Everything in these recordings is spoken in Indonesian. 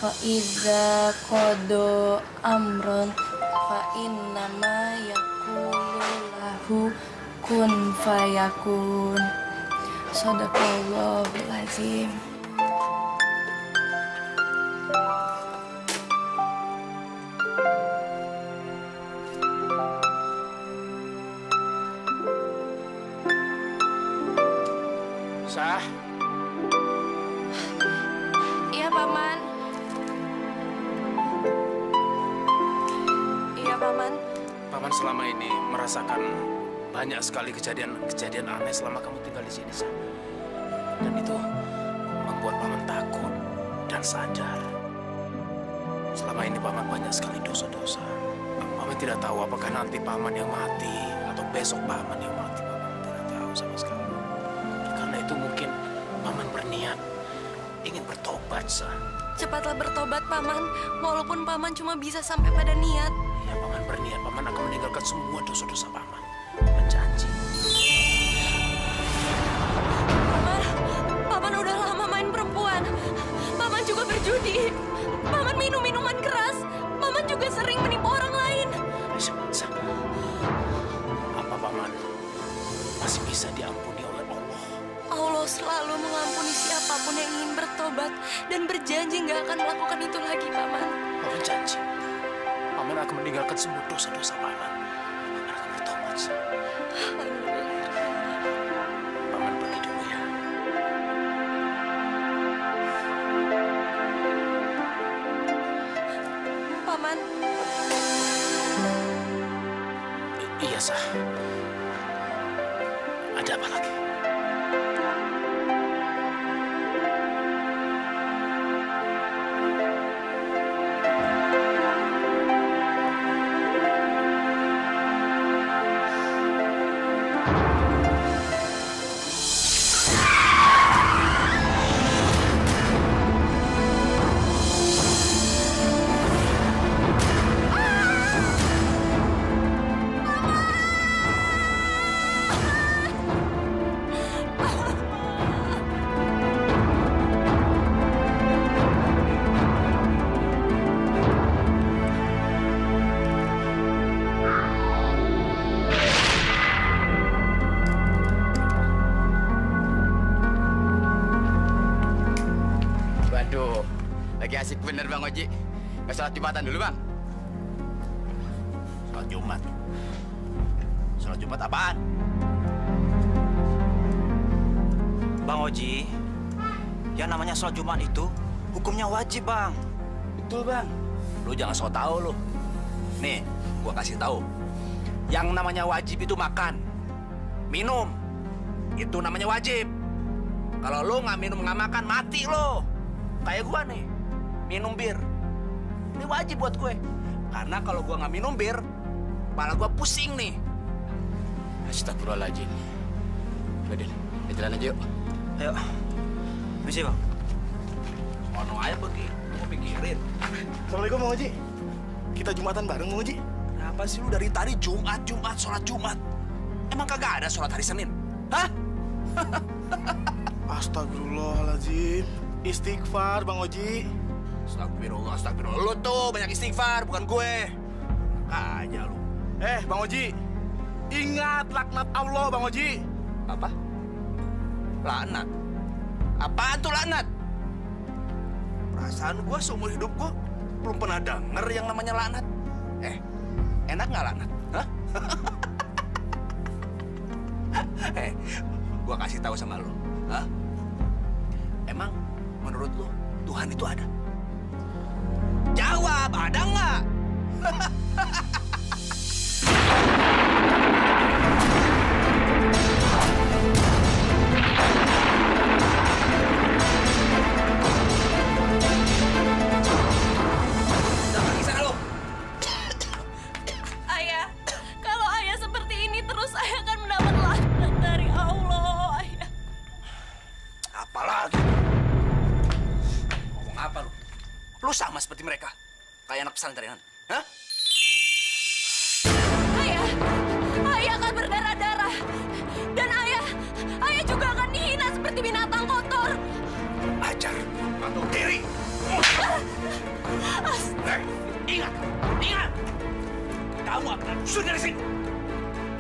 fa idza qada amron fa innama yaqulu lahu kun fayakun. Shadaqallahul azim. Sah. Iya, Paman. Iya, Paman. Paman selama ini merasakan banyak sekali kejadian aneh selama kamu tinggal di sini, Sah. Dan itu membuat Paman takut dan sadar. Selama ini Paman banyak sekali dosa-dosa. Paman tidak tahu apakah nanti Paman yang mati atau besok Paman yang mati. Paman tidak tahu sama sekali. Karena itu mungkin Paman berniat ingin bertobat, Sah. Cepatlah bertobat, Paman. Walaupun Paman cuma bisa sampai pada niat. Ya, Paman berniat. Paman akan meninggalkan semua dosa-dosa Paman. Berjanji. Paman udah lama main perempuan. Paman juga berjudi. Paman minum minuman keras. Paman juga sering menipu orang lain. Sah. Apa Paman masih bisa diampuni oleh Allah? Allah selalu mengampuni siapapun yang ingin bertobat dan berjanji nggak akan melakukan itu lagi, Paman. Paman janji. Paman akan meninggalkan semua dosa-dosa Paman. Paman akan bertobat, Sah. Paman pergi dulu ya. Paman. Iya, Sah. Ada apa lagi? Waduh, lagi asik bener Bang Oji. Nggak sholat Jumatan dulu, Bang? Sholat Jumat. Sholat Jumat apaan? Bang Oji, yang namanya sholat Jumat itu hukumnya wajib, Bang. Betul, Bang. Lu jangan sok tahu lu. Nih, gua kasih tahu. Yang namanya wajib itu makan, minum. Itu namanya wajib. Kalau lu nggak minum nggak makan, mati lo. Kayak gua nih, minum bir. Ini wajib buat gue. Karena kalau gua nggak minum bir, kepala gua pusing nih. Astagfirullahaladzim. Udah, Din. Kita jalan aja yuk. Ayo, misi, Bang. Ono aja pergi, gua pikirin. Assalamualaikum Bang Oji. Kita Jumatan bareng Bang Oji. Kenapa sih lu dari tadi Jumat, sholat Jumat? Emang kagak ada sholat hari Senin? Hah? Astagfirullahaladzim. Istighfar Bang Oji. Astagfirullah. Lu tuh banyak istighfar, bukan gue. Enak aja lu. Bang Oji. Ingat laknat Allah Bang Oji. Apa? Laknat? Apaan tuh laknat? Perasaan gue seumur hidup gue belum pernah denger yang namanya laknat. Enak nggak laknat? Hah? Gue kasih tahu sama lu. Hah? Emang menurut lu Tuhan itu ada? Jawab, ada nggak? Ayah, kalau ayah seperti ini terus ayah akan mendapat laknat dari Allah, ayah. Apalagi? Ngomong apa lu? Lu sama seperti mereka. Kayak anak pesantrenan. Hah? Ayah akan berdarah-darah. Dan ayah juga akan dihina seperti binatang kotor. Ajar, bantu diri. Ingat, ingat. Kamu akan usir dari sini.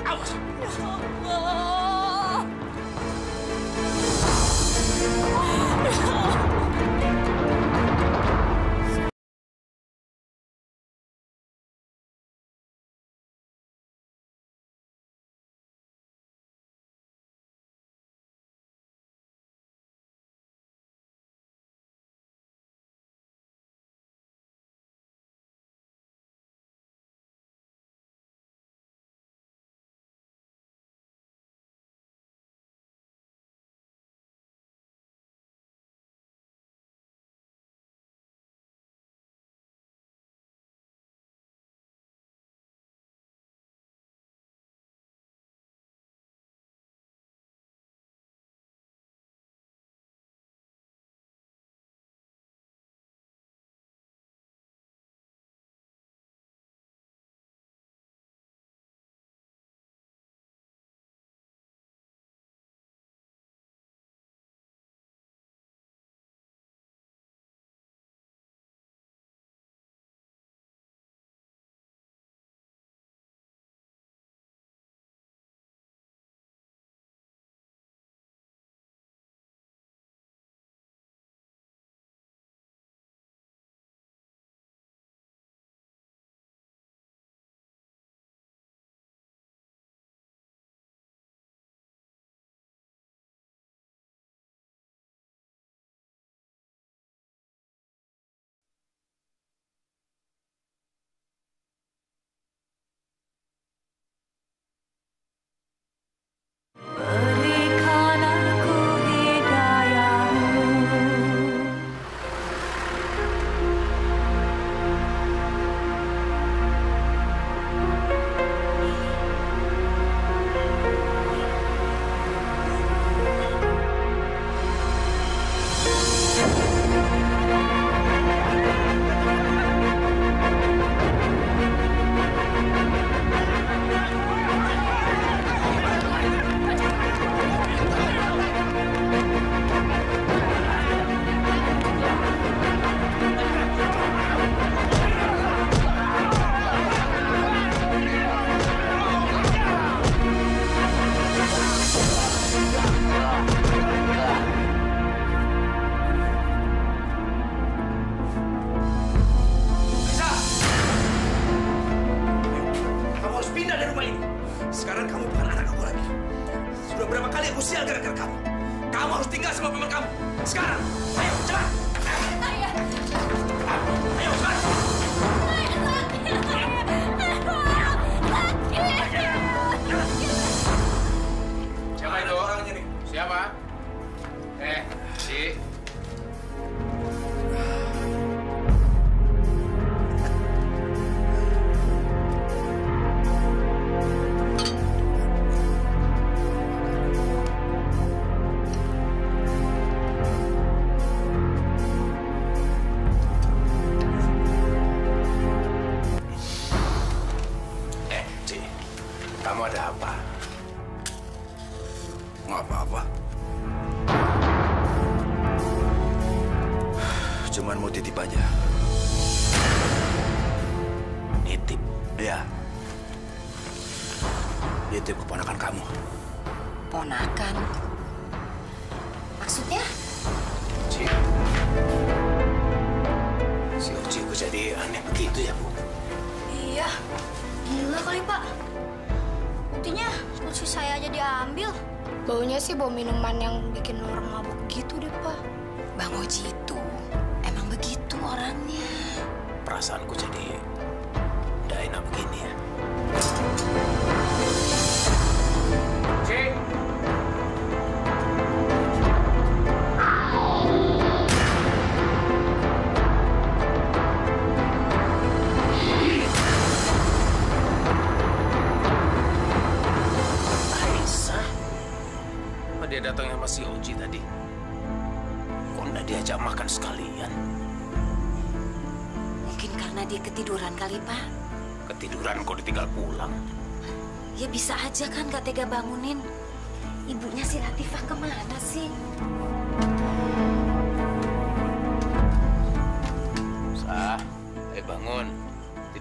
Awas. Ya Allah. Berikan aku hidayah-Mu. Lisa! Kamu harus pindah dari rumah ini. Sekarang kamu bukan anak aku lagi. Sudah berapa kali aku sial gara-gara kamu. Kamu harus tinggal sama paman kamu. Sekarang, ayo cepat. Ayo cepat. Siapa itu? Orangnya nih. Siapa? Si. Ci, kamu ada apa? Nggak apa-apa. Cuman mau titip aja. Nitip? Iya. Nitip keponakan kamu. Ponakan. Maksudnya? Ci. Si Oci kok jadi aneh begitu ya, Bu? Iya, gila kali Pak. Buktinya kunci saya aja diambil. Baunya sih bau minuman yang bikin orang mabuk gitu deh Pak. Bang Oji itu emang begitu orangnya. Perasaanku jadi nggak enak begini ya. Cik. Aisyah. Apa dia datang sama si Oji tadi? Kok nggak diajak makan sekalian? Mungkin karena dia ketiduran kali, Pak. Ketiduran kok ditinggal pulang? Ya bisa aja kan gak tega bangunin. Ibunya si Latifah kemana sih?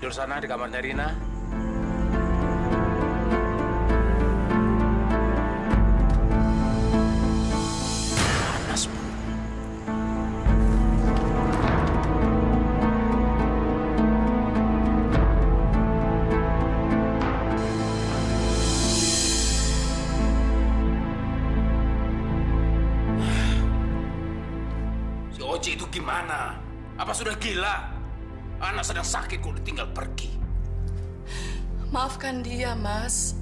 tidur sana di kamarnya Rina. Panas, Bu. Si Oji itu gimana? Apa sudah gila? Anak sedang sakit kok ditinggal pergi. Maafkan dia, Mas.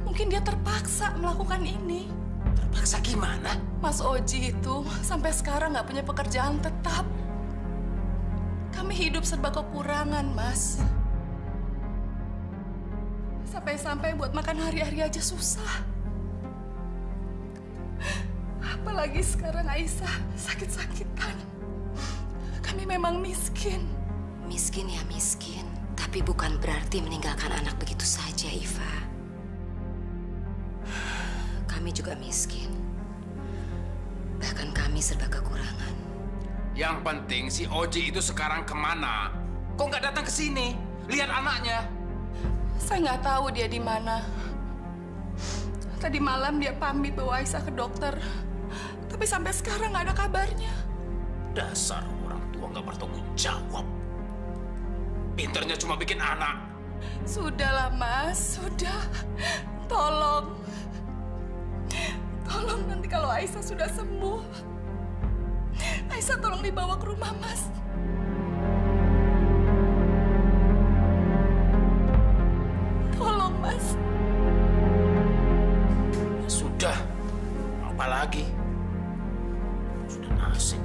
Mungkin dia terpaksa melakukan ini. Terpaksa gimana? Mas Oji itu sampai sekarang nggak punya pekerjaan tetap. Kami hidup serba kekurangan, Mas. Sampai-sampai buat makan hari-hari aja susah. Apalagi sekarang Aisyah sakit-sakitan. Kami memang miskin. Miskin ya miskin, tapi bukan berarti meninggalkan anak begitu saja, Iva. Kami juga miskin. Bahkan kami serba kekurangan. Yang penting si Oji itu sekarang kemana? Kok nggak datang ke sini? Lihat anaknya. Saya nggak tahu dia di mana. Tadi malam dia pamit bawa Aisyah ke dokter. Tapi sampai sekarang nggak ada kabarnya. Dasar orang tua nggak bertanggung jawab. Pinternya cuma bikin anak. Sudahlah, Mas. Sudah. Tolong. Tolong nanti kalau Aisyah sudah sembuh. Aisyah tolong dibawa ke rumah, Mas. Tolong, Mas. Ya sudah. Apa lagi? Sudah nasib.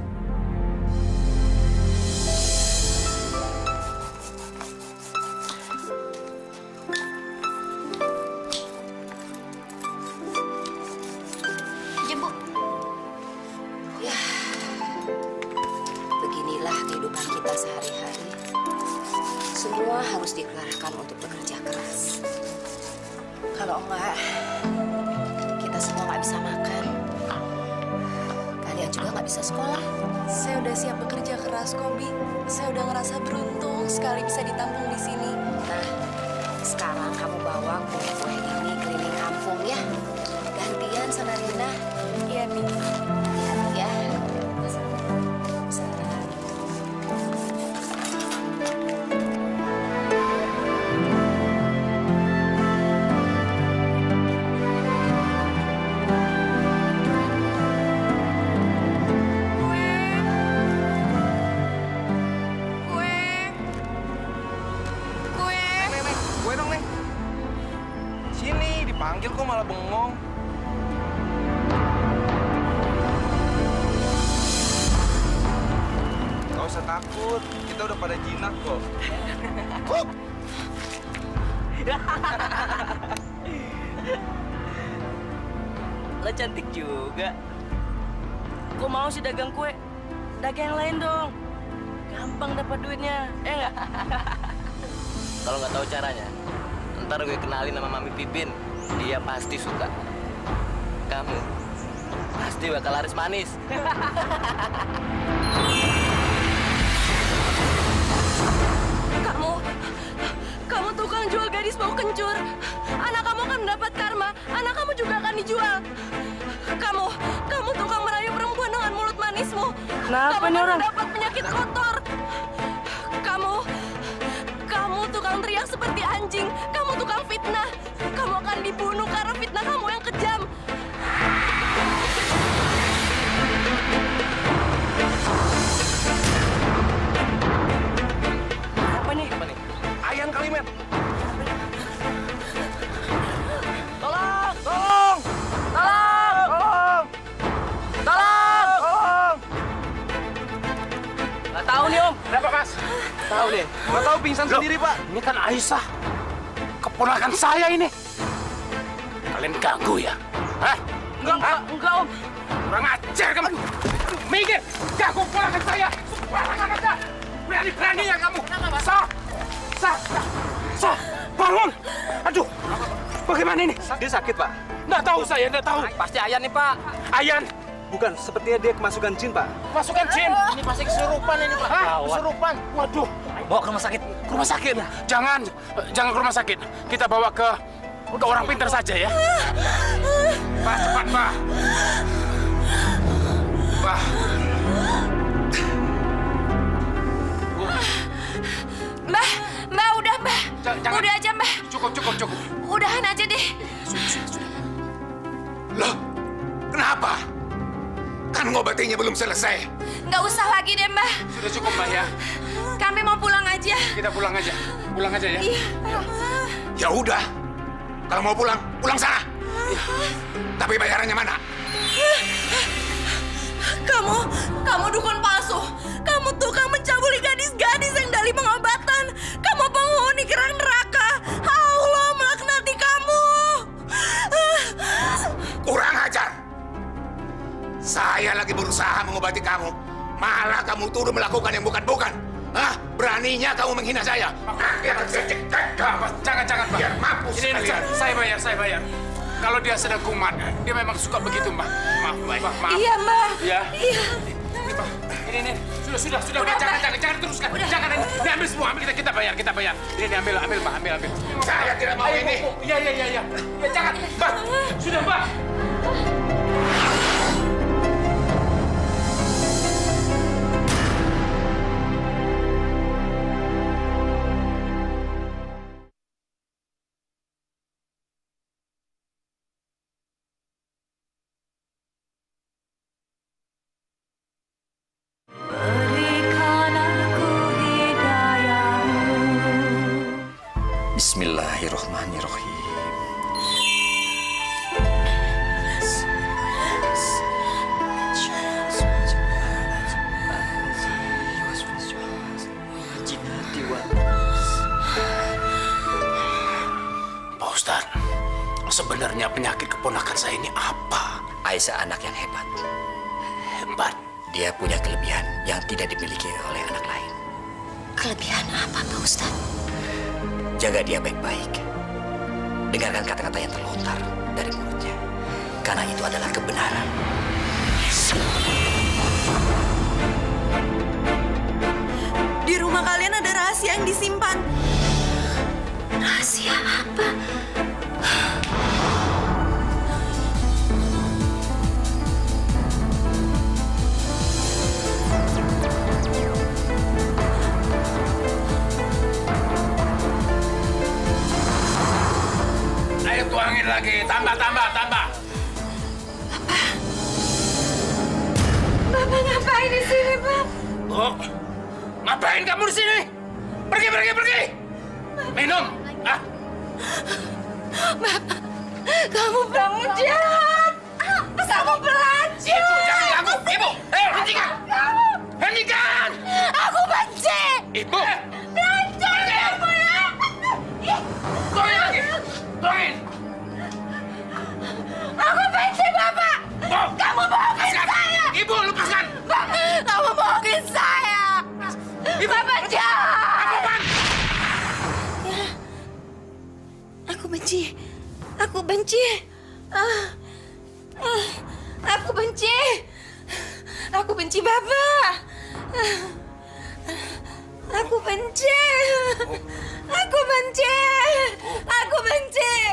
Semua harus dikerahkan untuk bekerja keras. Kalau enggak, kita semua nggak bisa makan. Kalian juga nggak bisa sekolah. Saya udah siap bekerja keras, Kobi. Saya udah ngerasa beruntung sekali bisa ditampung di sini. Nah, sekarang kamu bawa kue-kue ini keliling kampung ya. Gantian sama Rina. Iya, Nih. Hati-hati ya. Panggil kok malah bengong. Gak usah takut, kita udah pada jinak kok. Lo cantik juga. Kok mau sih dagang kue? Dagang yang lain dong. Gampang dapat duitnya, nggak? Kalau nggak tahu caranya, ntar gue kenalin sama Mami Pipin. Dia pasti suka. Kamu pasti bakal laris manis. Kamu tukang jual gadis bau kencur. Anak kamu akan mendapat karma. Anak kamu juga akan dijual. Kamu tukang merayu perempuan dengan mulut manismu. Kenapa nih orang? Kamu dapat penyakit kotor. Kamu tukang teriak seperti anjing. Kamu tukang fitnah. Kamu akan dibunuh karena fitnah kamu yang kejam. Apa nih? Ayan kali, men. Tolong! Tolong! Tolong! Tolong! Tolong! Nggak tahu nih, Om. Kenapa, Mas? Tahu nih. Nggak tahu pingsan sendiri, Pak. Ini kan Aisyah. Keponakan saya ini. Kalian ganggu ya? Hah? Enggak, Om. Kurang ajar kamu. Minggir. Ganggu keponakan saya. Sembarangan aja. Berani-beraninya kamu. Sah. Bangun. Aduh. Bagaimana ini? Dia sakit, Pak. Nggak tahu saya, nggak tahu. Pasti Ayan nih, Pak. Ayan. Bukan, sepertinya dia kemasukan jin, Pak. Masukan jin. Ini pasti kesurupan ini, Pak. Hah? Kesurupan. Waduh. bawa ke rumah sakit. Ke rumah sakit? Jangan ke rumah sakit. Kita bawa ke orang pintar saja ya. Pak, cepat, Pak. Pak. Mbak, udah, Mbak. Jangan. Udah aja, Mbak. Cukup. Udahan aja deh. Sudah. Loh, kenapa? Kan ngobatinya belum selesai. Nggak usah lagi deh, Mbak. Sudah cukup, Mbak ya. Kami mau pulang aja. Kita pulang aja. Pulang aja ya. Iya. Ya udah, kalau mau pulang sana. Tapi bayarannya mana? Kamu dukun palsu. Kamu tukang mencabuli gadis-gadis yang dari pengobatan. Kamu penghuni kerang neraka. Allah melaknati kamu. Kurang ajar. Saya lagi berusaha mengobati kamu. Malah kamu tuduh melakukan yang bukan-bukan. Hah? Beraninya kamu menghina saya. Jangan, Pak. Biar mampus Ini, kalian. saya bayar. Kalau dia sedang kumat, dia memang suka begitu, Mbak. Maaf. Iya, Mbak. Iya. Iya. Ini, Pak. Ini. Sudah. Udah, Jangan teruskan. Udah. Jangan. Ini ambil semua. Kita bayar. Ini ambil, Mbak. Ambil. Saya tidak mau ini. Iya. Ya, jangan. Mbak. Sudah, Mbak. Bismillahirrahmanirrahim. Pak Ustadz, sebenarnya penyakit keponakan saya ini apa? Aisyah anak yang hebat. Hebat. Dia punya kelebihan yang tidak dimiliki oleh anak lain. Kelebihan apa, Pak Ustadz? Jaga dia baik-baik. Dengarkan kata-kata yang terlontar dari mulutnya. Karena itu adalah kebenaran. Di rumah kalian ada rahasia yang disimpan. Rahasia apa? Ayo tuangin lagi. Tambah. Bapak ngapain di sini, Pak? Oh, ngapain kamu di sini? Pergi. Minum. Bapak, kamu jahat. Kamu pelacur. Ibu, jangan ganggu. Ibu, hentikan. Aku benci. Ibu. Pelacur kamu ya. Tuangin lagi. Tuangin. Aku benci, Bapak. Kamu bohongin saya. Ibu, lepaskan. Kamu bohongin saya. Bapak jahat. Aku benci. Aku benci. Aku benci Bapak. Aku benci.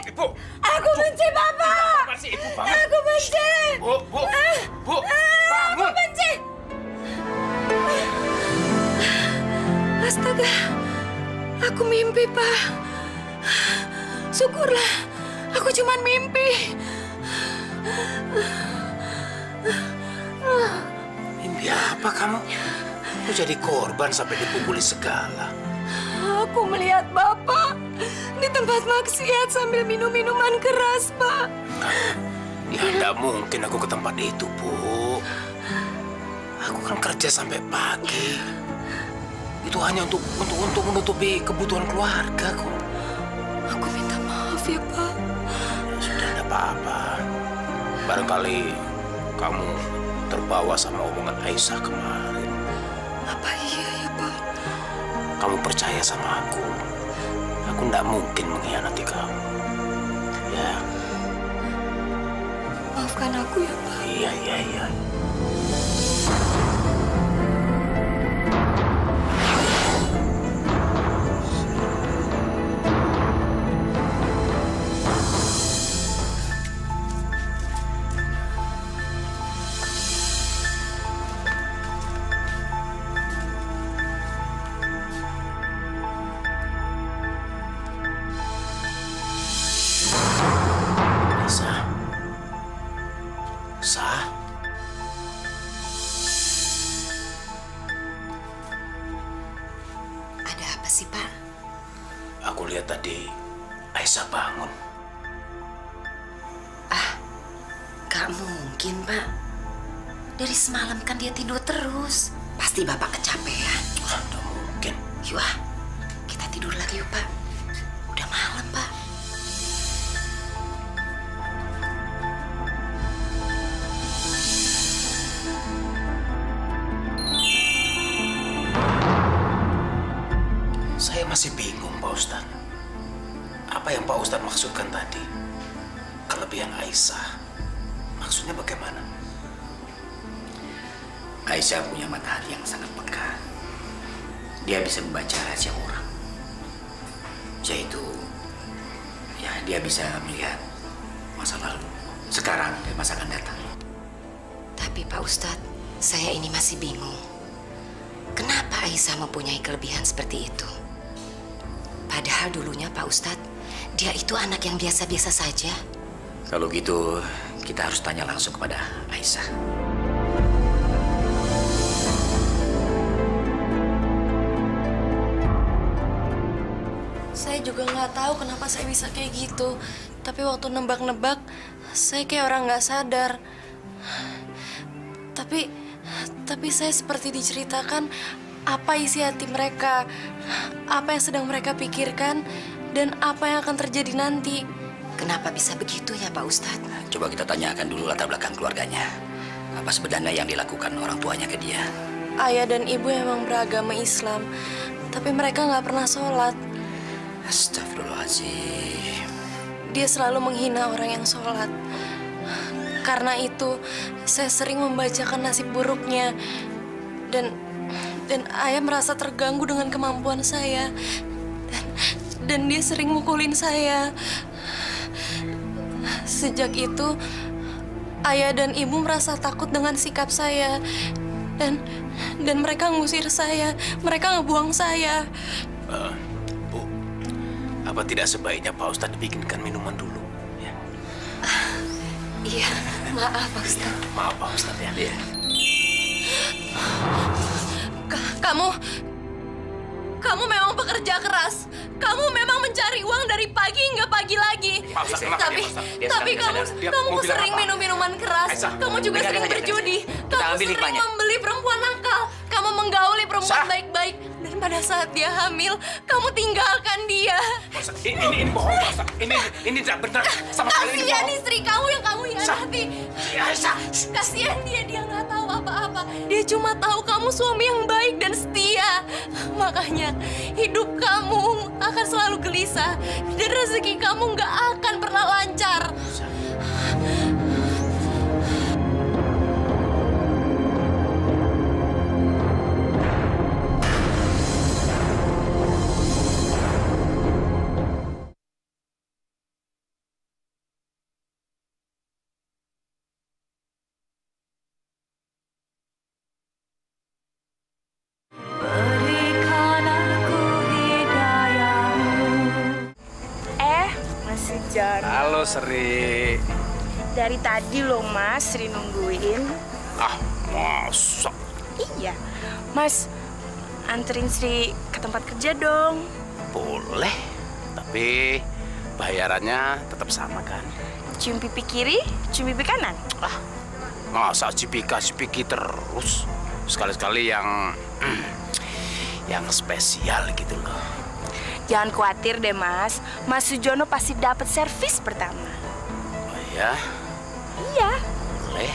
Ibu. Aku benci Bapak. Apa sih, Ibu banget? Aku benci. Bu, Aku bangun. benci. Astaga. Aku mimpi, Pak. Syukurlah. Aku cuma mimpi. Mimpi apa kamu? Kok jadi korban sampai dipukuli segala? Aku melihat Bapak di tempat maksiat sambil minum minuman keras, Pak. Ya, tidak mungkin aku ke tempat itu, Bu. Aku kan kerja sampai pagi. Itu hanya untuk menutupi kebutuhan keluarga kok. Aku minta maaf ya, Pak. Ya, sudah, tidak apa-apa. Barangkali kamu terbawa sama omongan Aisyah kemarin. Apa iya ya, Pak? Kamu percaya sama aku. Aku tidak mungkin mengkhianati kamu. Ya. Maafkan aku ya, Pak. Iya. sih, Pak? Aku lihat tadi Aisyah bangun. Gak mungkin, Pak. Dari semalam kan dia tidur terus. Pasti Bapak kecapean. Tidak mungkin. Yuk, kita tidur lagi yuk, Pak. Udah malam, Pak. Saya masih bingung, Pak Ustadz. Apa yang Pak Ustadz maksudkan tadi? Kelebihan Aisyah. Maksudnya bagaimana? Aisyah punya mata hati yang sangat peka. Dia bisa membaca rahasia orang. Yaitu, ya dia bisa melihat masa lalu, sekarang, dan masa akan datang. Tapi Pak Ustadz, saya ini masih bingung. Kenapa Aisyah mempunyai kelebihan seperti itu? Padahal dulunya Pak Ustadz, dia itu anak yang biasa-biasa saja. Kalau gitu, kita harus tanya langsung kepada Aisyah. Saya juga nggak tahu kenapa saya bisa kayak gitu. Tapi waktu nebak-nebak, saya kayak orang nggak sadar. Tapi saya seperti diceritakan apa isi hati mereka, apa yang sedang mereka pikirkan, dan apa yang akan terjadi nanti. Kenapa bisa begitu ya Pak Ustadz? Coba kita tanyakan dulu latar belakang keluarganya. Apa sebenarnya yang dilakukan orang tuanya ke dia? Ayah dan ibu emang beragama Islam, tapi mereka nggak pernah sholat. Astagfirullahaladzim. Dia selalu menghina orang yang sholat. Karena itu, saya sering membacakan nasib buruknya. Dan ayah merasa terganggu dengan kemampuan saya. Dan dia sering mukulin saya. Sejak itu, ayah dan ibu merasa takut dengan sikap saya. Dan mereka ngusir saya. Mereka ngebuang saya. Bu, apa tidak sebaiknya Pak Ustadz bikinkan minuman dulu? Ya. Iya, maaf Pak Ustadz. Maaf Pak Ustadz ya. Iya. Kamu memang pekerja keras. Kamu memang mencari uang dari pagi hingga pagi lagi. Tapi kamu sering minum minuman keras. Kamu juga sering berjudi. Kamu sering membeli perempuan nakal. Kamu menggauli perempuan baik-baik. Dan pada saat dia hamil, kamu tinggalkan dia. Ini bohong, Pak Ustadz. Ini tidak benar. Sama sekali ini Kasihan bohong. istri kamu yang kamu hianati. Kasihan dia nggak tahu apa-apa. Dia cuma tahu kamu suami yang baik dan setia. Makanya hidup kamu akan selalu gelisah dan rezeki kamu nggak akan pernah lancar. Halo Sri. Dari tadi loh Mas, Sri nungguin. Masa? Iya, Mas, anterin Sri ke tempat kerja dong. Boleh, tapi bayarannya tetap sama kan? Cium pipi kiri, cium pipi kanan. Masa cipika-cipiki terus? Sekali-sekali yang spesial gitu loh. Jangan khawatir deh Mas, Mas Sujono pasti dapat servis pertama. Oh iya? Iya. Boleh.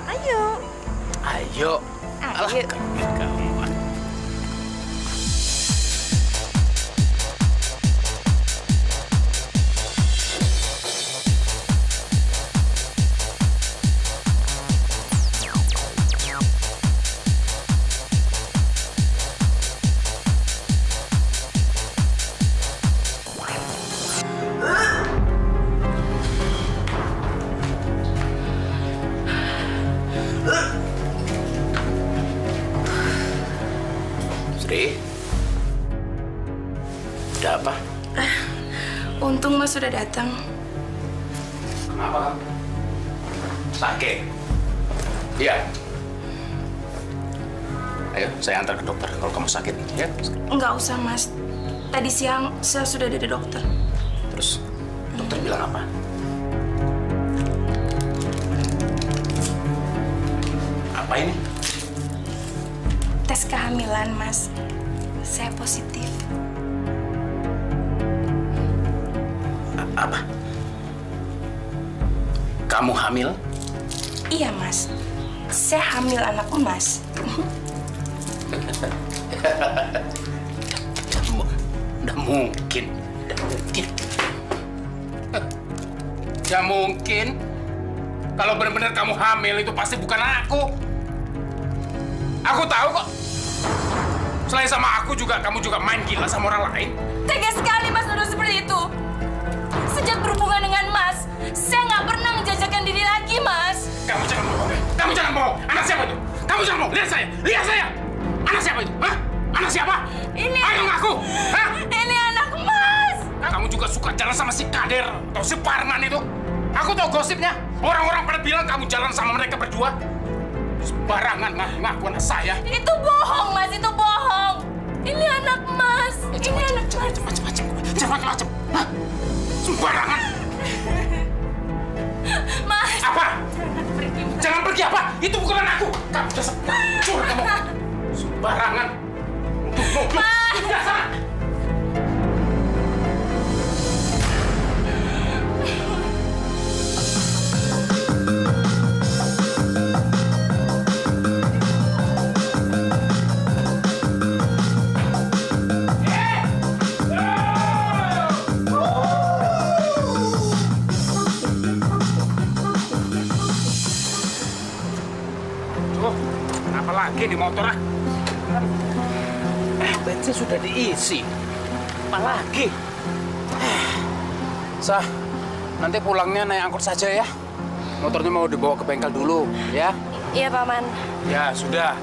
Ayo. Ayo. Alah, kamu. Sri, ada apa? Untung Mas sudah datang. Kenapa? Sakit? Iya. Ayo, saya antar ke dokter kalau kamu sakit, ya? Nggak usah, Mas. Tadi siang saya sudah dari dokter. Terus dokter bilang apa? Apa ini? Tes kehamilan, Mas. Saya positif. Apa? Kamu hamil? Iya, Mas. Saya hamil anak Mas. Nggak mungkin. Nggak mungkin. Kalau benar-benar kamu hamil itu pasti bukan aku. Aku tahu kok. Selain sama aku juga, kamu juga main gila sama orang lain. Tega sekali Mas nuduh seperti itu. Sejak berhubungan dengan Mas, saya nggak pernah menjajakan diri lagi, Mas. Kamu jangan bohong. Kamu jangan bohong. Anak siapa itu? Kamu jangan bohong. Lihat saya. Lihat saya. Anak siapa itu? Hah? Anak siapa? Ini. Ayo ngaku. Hah? Ini anak Mas. Kamu juga suka jalan sama si Kader atau si Parman itu? Aku tahu gosipnya. Orang-orang pada bilang kamu jalan sama mereka berdua. Sembarangan ngaku anak saya. Itu bohong, Mas. Itu bohong. Ini anak Mas. Ini anak Mas. Macam-macam. Hah? Sembarangan. Mas. Apa? Jangan pergi apa? Itu bukan anakku. Kamu dasar curang kamu. Sembarangan. Mas. Udah sana. Lagi di motor ah. Bensin sudah diisi. Apa lagi? Sah, nanti pulangnya naik angkot saja ya. Motornya mau dibawa ke bengkel dulu, ya? Iya, Paman. Ya, sudah.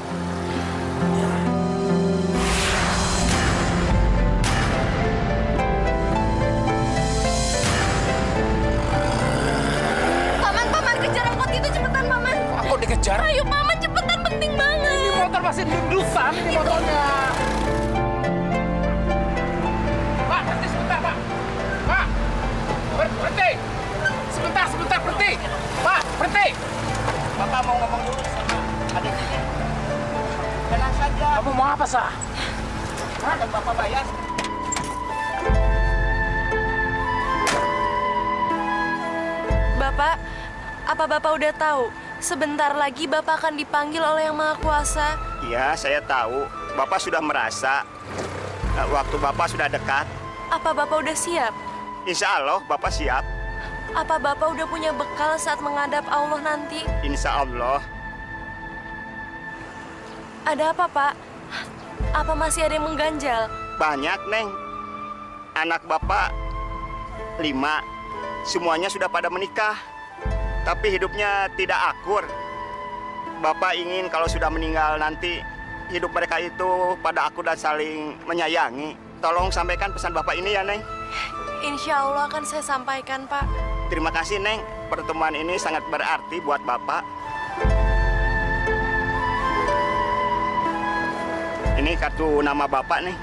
Paman, kejar angkot itu cepetan, Paman. Angkot dikejar? Ayo, Paman, cepetan, penting banget. Ini motor masih dundusan, ini motornya. Pak, berhenti sebentar, Pak. Pak, berhenti. Sebentar, berhenti. Pak, berhenti. Bapak mau ngomong dulu sama adiknya. Tenang saja. Kamu mau apa, Sah? Dan Bapak bayar. Bapak, apa Bapak udah tahu? Sebentar lagi Bapak akan dipanggil oleh Yang Maha Kuasa. Iya, saya tahu. Bapak sudah merasa waktu Bapak sudah dekat. Apa Bapak udah siap? Insya Allah Bapak siap. Apa Bapak udah punya bekal saat menghadap Allah nanti? Insya Allah. Ada apa, Pak? Apa masih ada yang mengganjal? Banyak, Neng. Anak Bapak 5. Semuanya sudah pada menikah. Tapi hidupnya tidak akur. Bapak ingin kalau sudah meninggal nanti hidup mereka itu pada akur dan saling menyayangi. Tolong sampaikan pesan Bapak ini ya, Neng. Insya Allah akan saya sampaikan, Pak. Terima kasih, Neng. Pertemuan ini sangat berarti buat Bapak. Ini kartu nama Bapak, Neng.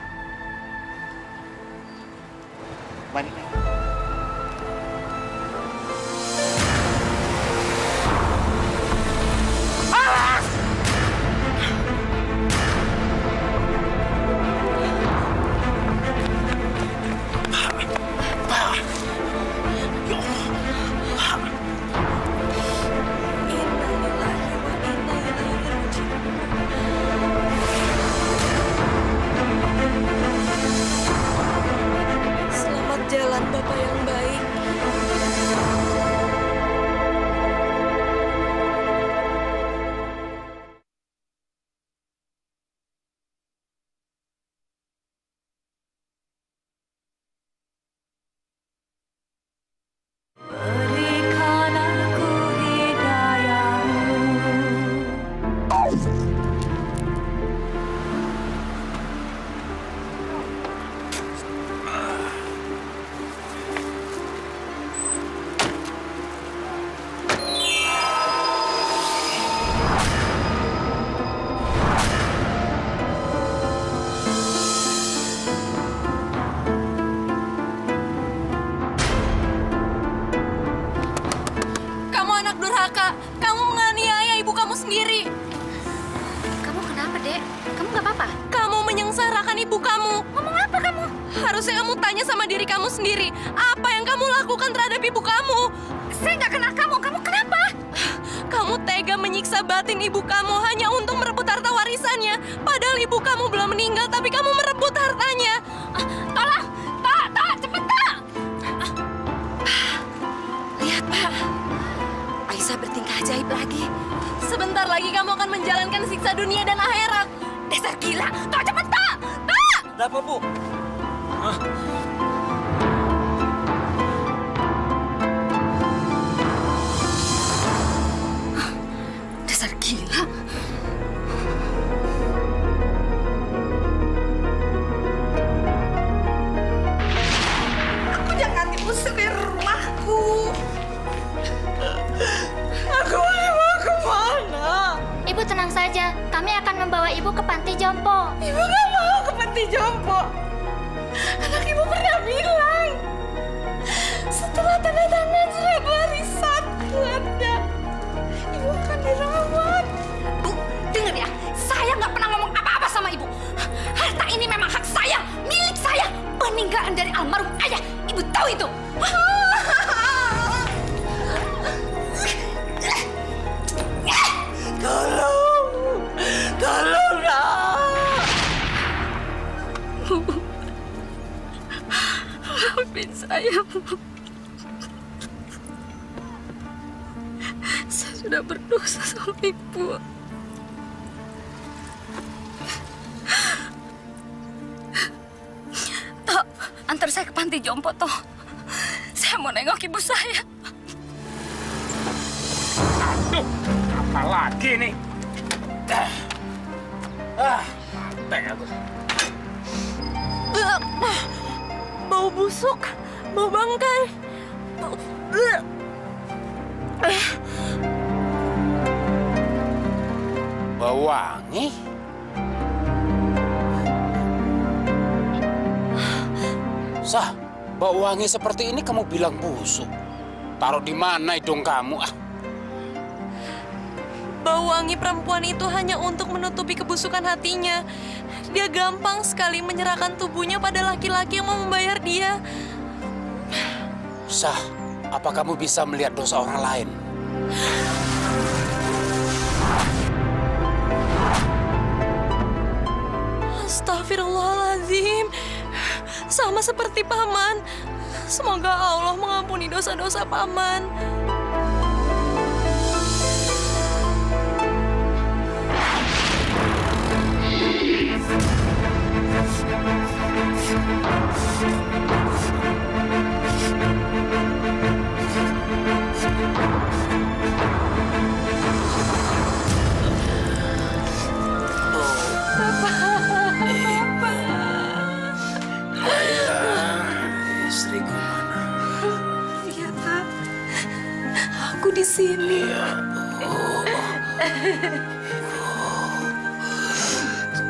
Mari, Neng. Selamat jalan, Bapak. tanya sama diri kamu sendiri. Apa yang kamu lakukan terhadap ibu kamu? Saya nggak kenal kamu. Kamu kenapa? Kamu tega menyiksa batin ibu kamu hanya untuk merebut harta warisannya. Padahal ibu kamu belum meninggal, tapi kamu merebut hartanya. Tolong! Tak! Cepet, tak! Lihat, Pak. Aisyah bertingkah ajaib lagi. Sebentar lagi kamu akan menjalankan siksa dunia dan akhirat. Dasar gila! Tak, cepet, tak! Tak! Ada apa, Bu? Hah? Dasar gila! Aku jangan diusir dari rumahku. Aku mau kemana? Ibu tenang saja. Kami akan membawa ibu ke panti jompo. Ibu nggak mau ke panti jompo. Anak ibu pernah bilang, setelah tanda tangan surat warisan keluarga, ibu akan dirawat. Bu, dengar ya. Saya nggak pernah ngomong apa-apa sama ibu. Harta ini memang hak saya, milik saya. Peninggalan dari almarhum ayah. Ibu tahu itu. Tolong, maafin saya, Bu. Saya sudah berdosa sama ibu. Toh, antar saya ke panti jompo, toh. Saya mau nengok ibu saya. Aduh, apa lagi nih? Mati aku. Bau busuk, bau bangkai. Bau wangi? Sah, bau wangi seperti ini kamu bilang busuk. Taruh di mana hidung kamu? Bau wangi perempuan itu hanya untuk menutupi kebusukan hatinya. Dia gampang sekali menyerahkan tubuhnya pada laki-laki yang mau membayar dia. Sah, apa kamu bisa melihat dosa orang lain? Astagfirullahaladzim. Sama seperti Paman. Semoga Allah mengampuni dosa-dosa Paman. Istriku mana? Iya, Pak. Aku di sini.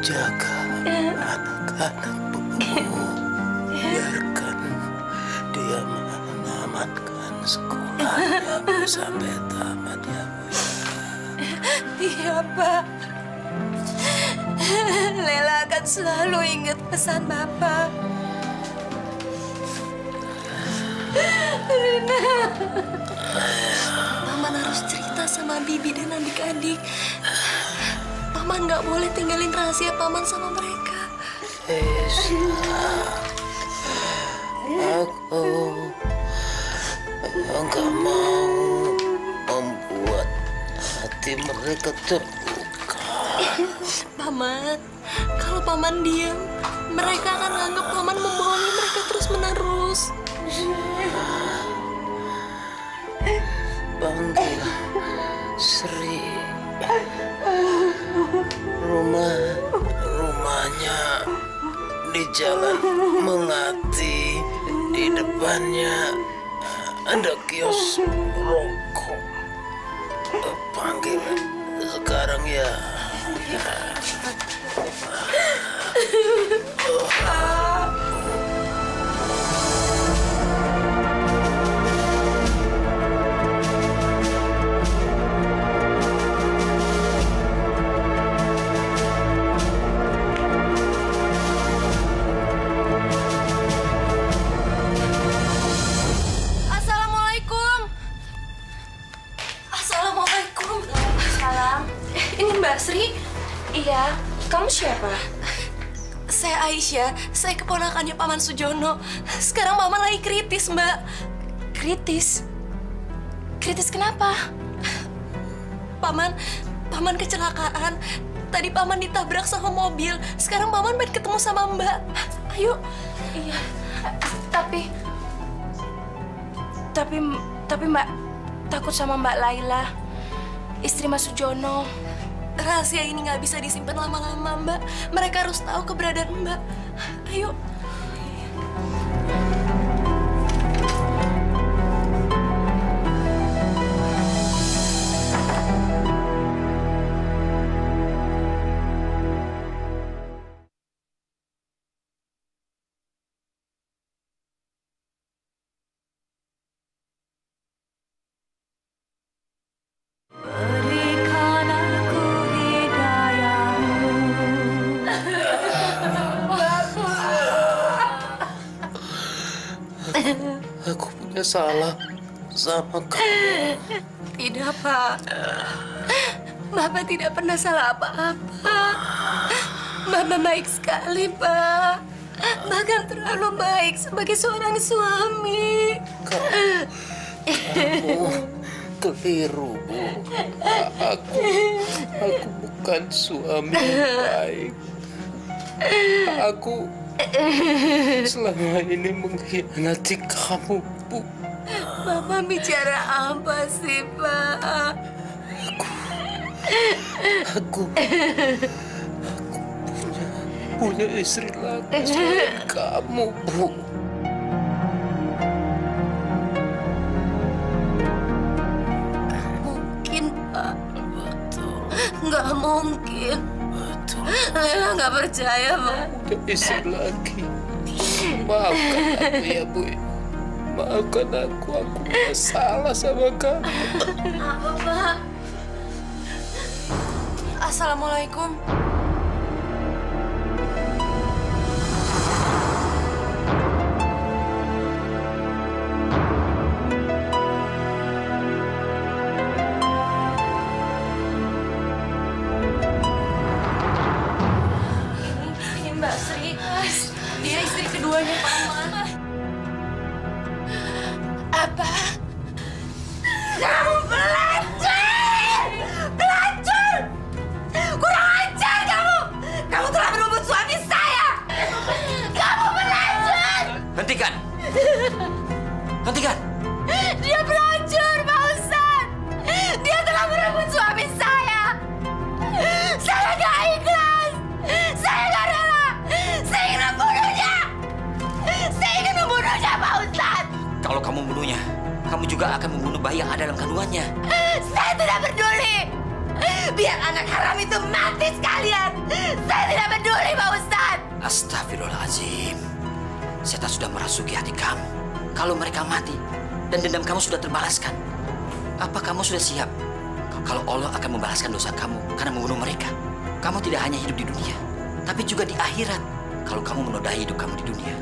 Jaga anak-anakmu. Biarkan dia menamatkan sekolahnya sampai tamat ya, Bu. Iya, Pak. Lela akan selalu ingat pesan Bapak. Rina. Paman harus cerita sama Bibi dan adik-adik. Paman nggak boleh tinggalin rahasia Paman sama mereka. Aku nggak mau membuat hati mereka terluka. Paman, kalau Paman diam, mereka akan anggap Paman membohongi mereka terus-menerus. Panggil Sri. Rumahnya di Jalan Melati. Di depannya ada kios rokok. Panggil sekarang ya. siapa? Saya Aisyah, saya keponakannya Paman Sujono. Sekarang Paman lagi kritis, Mbak. Kritis? Kritis kenapa? Paman kecelakaan. Tadi Paman ditabrak sama mobil. Sekarang Paman pengen ketemu sama Mbak. Ayo. Iya. Tapi Mbak takut sama Mbak Laila, istri Mas Sujono. Rahasia ini nggak bisa disimpan lama-lama, Mbak. Mereka harus tahu keberadaan Mbak. Ayo. Aku punya salah sama kamu. Tidak, Pak. Bapak tidak pernah salah apa-apa. Bapak baik sekali, Pak. Bahkan terlalu baik sebagai seorang suami. Kamu keliru, Bu. Aku bukan suami yang baik. Aku selama ini mengkhianati kamu, Bu. Bapak bicara apa sih, Pak? Aku punya istri lagi selain kamu, Bu. Mungkin, Pak. Betul. Nggak mungkin. Betul. Lela nggak percaya, Pak. Punya istri lagi. Maafkan aku ya, Bu. Maafkan aku punya salah sama kamu. Apa, Pak? Assalamualaikum. Ini Mbak Sri. Dia istri keduanya Paman. Apa? Kamu pelacur! Pelacur! Kurang ajar kamu! Kamu telah merebut suami saya! Kamu pelacur! Hentikan! Hentikan! Dia pelacur, Pak Ustadz! Dia telah merebut suami saya! Saya gak ikhlas! Saya gak rela! Saya ingin membunuhnya! Saya ingin membunuhnya, Pak Ustadz! Kalau kamu membunuhnya, kamu juga akan membunuh bayi yang ada dalam kandungannya. Saya tidak peduli! Biar anak haram itu mati sekalian! Saya tidak peduli, Pak Ustadz! Astagfirullahaladzim. Setan sudah merasuki hati kamu. Kalau mereka mati dan dendam kamu sudah terbalaskan, apa kamu sudah siap kalau Allah akan membalaskan dosa kamu karena membunuh mereka? Kamu tidak hanya hidup di dunia, tapi juga di akhirat. Kalau kamu menodai hidup kamu di dunia,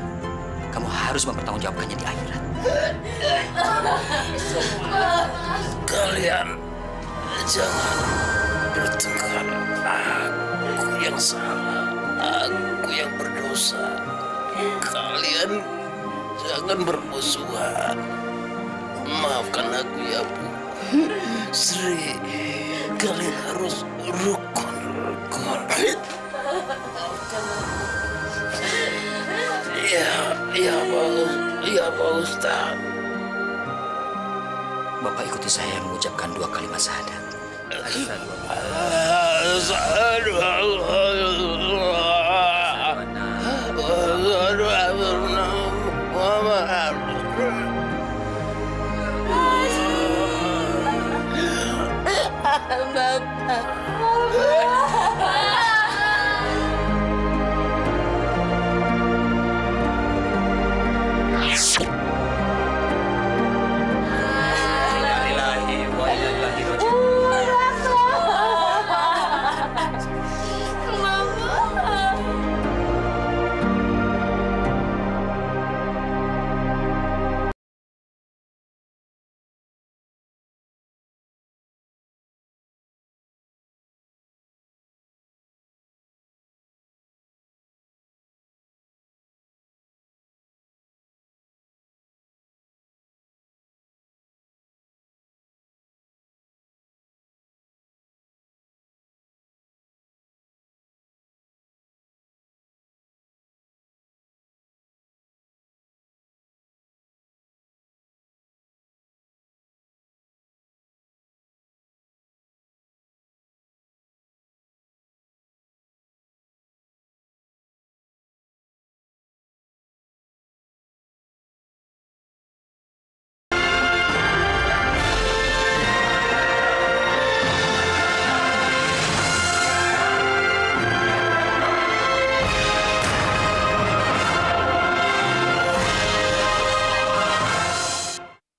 kamu harus mempertanggungjawabkannya di akhirat. Kalian jangan bertengkar. Aku yang salah. Aku yang berdosa. Kalian jangan bermusuhan. Maafkan aku ya, Bu. Sri, kalian harus rukun. Ya, Pak Ustaz. Bapak ikuti saya mengucapkan 2 kalimat syahadat. Bapak.